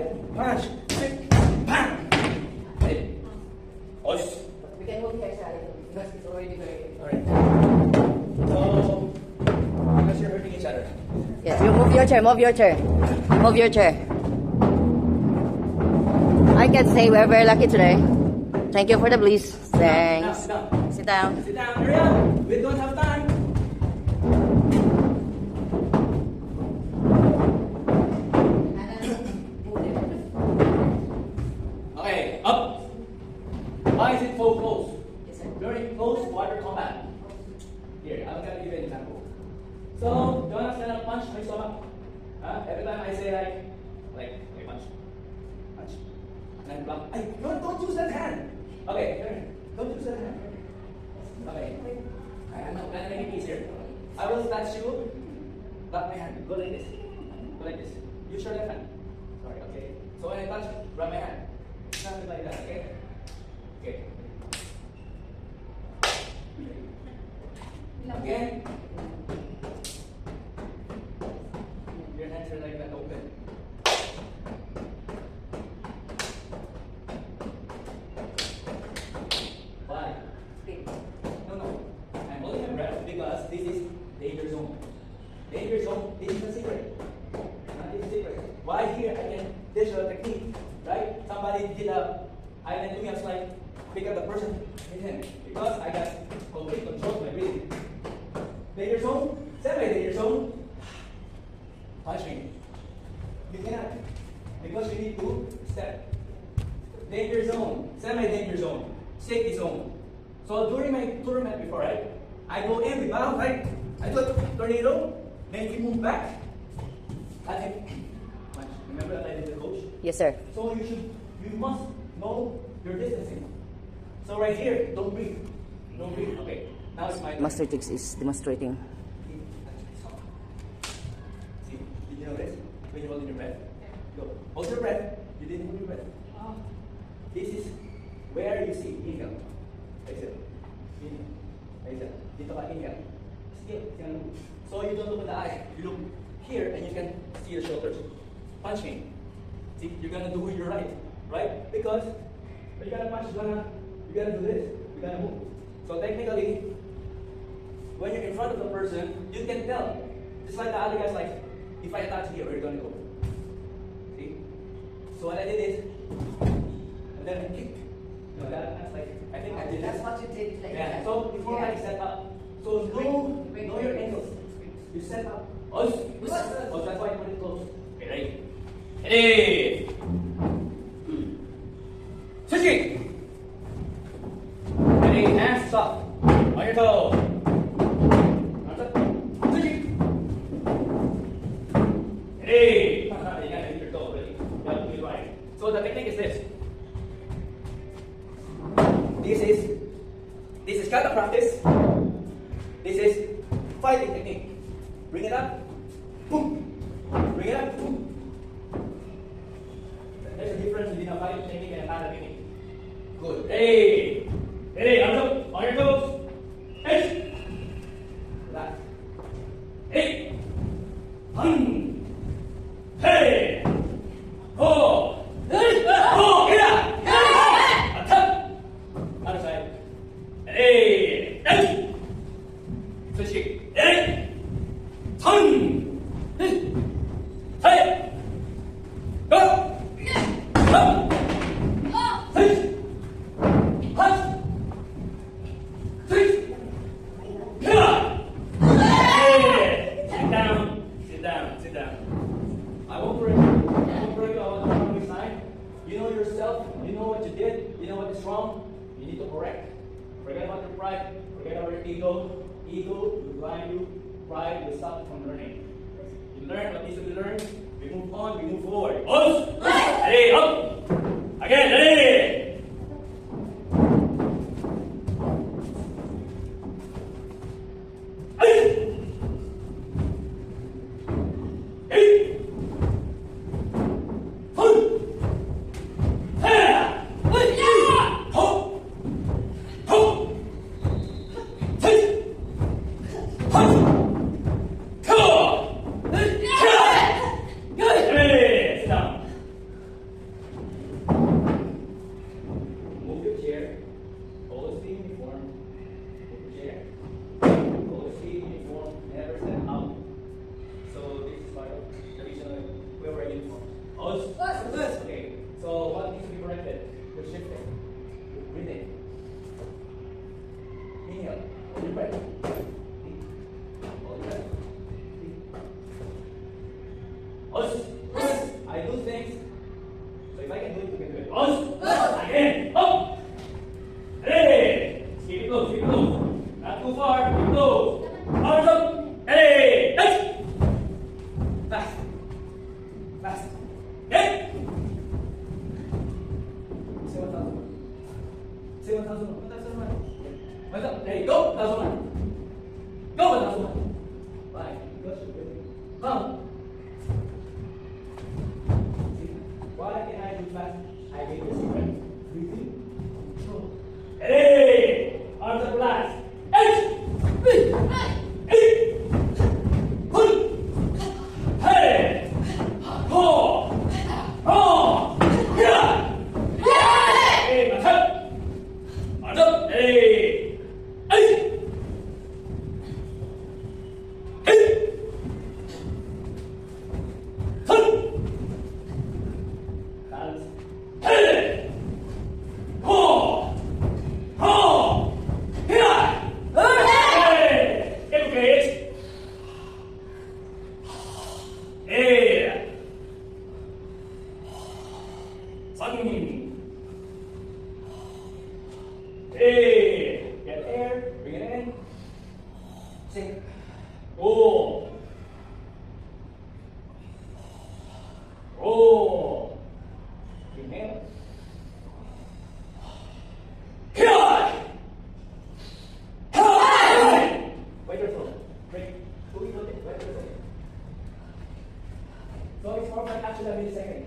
right? Punch. Bang. Hey. Osh. We can move here, Charlie, because it's already very... Alright. So, because you're hurting each other. Yes, you move your chair, move your chair. Move your chair. I can say we're very lucky today. Thank you for the bliss. Thanks. Sit down. Sit down. Sit down. Hurry up. We don't have time. Okay, up. Why is it so close? Yes, sir. Very close water combat. Here, I'm gonna give you an example. So, don't stand up, punch my stomach. Every time I say like punch, punch, and then block. Don't use that hand. Okay, here. Don't use that hand. Okay. I'm not gonna make it easier. I will touch you. Block my hand. Go like this. Go like this. Use your left hand. Sorry. Okay. So when I touch, grab my hand. Something like that. Okay. Okay. Again. Your hands are like that open. Why? No. I'm holding my breath because this is danger zone. Danger zone, this is the secret. Not this secret. Why here I can dish a technique, right? Somebody did a island to me, I was like, pick up the person, hit him. Because I got complete control of my breathing. Danger zone, semi-danger zone. Punch me. You cannot. Because you need to step. Danger zone, semi-danger zone, safety zone. So during my tournament before, right? I go in, we bounce, right? I do a tornado, then we move back. And then punch. Remember that I did the coach? Yes, sir. So you must know your distancing. So right here, don't breathe. Don't breathe. Okay. Now it's my turn. Master Tix is demonstrating. See, did you notice? When you hold in your breath? Go. Hold your breath. You didn't hold your breath. This is where you see inhale. Exhale. Inhale. Exhale. Dito ka inhale. Still. So you don't look in the eye. You look here and you can see your shoulders. Punch me. See, you're gonna do your right. Right? Because when you gotta punch, you gotta do this. You gotta move. So technically, when you're in front of the person, you can tell. Just like the other guys, like, if I touch here, where you're gonna go. See? So what I did is, and then I kick. You know, that's like, I think I did That's this. what you did. Like Yeah. that. So before I set up, so know your angles. You set up. Oh, that's why I put it close. Okay, ready? Ready. Switching. Ready, and stop. On your toe. Arms up. Switching. Ready. You gotta hit your toe already. You have to do it right. So the technique is this. This is kata practice. This is fighting technique. Bring it up. Boom. Bring it up. Boom. There's a difference between a fighting technique and a kata technique. Good. Hey. Hey, arms up. On your toes. Hey. Relax. Hey. Hun. Hey. Ho. Hey. Ho. Get up. Attack. Other side. Hey. Hey. Switching. Hey. Hun. Hey. Hey. Go. Up. Hey. Punch. Hey. Get up. Hey. Sit down. Sit down. Sit down. I won't break you. I won't break you. I want to come beside. You know yourself. You know what you did. You know what is wrong. You need to correct. Forget about your pride. Forget about your ego. Ego will blind you. Pride will stop you from learning. You learn what needs to be learned. We move on. We move forward. Up. Ready. Up. Again. Ready. Good. Okay. So what needs to be corrected? You're shifting. You're breathing. Inhale. Hold your breath. Deep. Hold your breath. Deep. Us. Us. I do things. So if I can do it, you can do it. Us. Again. Up. Hey. Keep it close. Keep it close. Not too far. Keep it close. Arms up. Hey. Nice. Fast. Fast. Hey. Say 1,000. Say 1,000. 1,000. What's up? There you go. 1,000. Go 1,000. Bye. Good. Come. See? Why can I do fast? I gave you a secret. Breathing. Control. Hey! Arms up last. Eight! Eight! Pull! Hey! Four! Four! Yeah! Hey, my turn! Arms up. Hey! Eight! Eight! Turn! Balance. Hey! Four! Four! Here! Hey! Educate! Hey! Sucking. Hey! Get air. Bring it in. Sink. Oh! Oh! Inhale. Here! Here! Wait your throat. Break. Wait your throat. So it's more like actually a millisecond.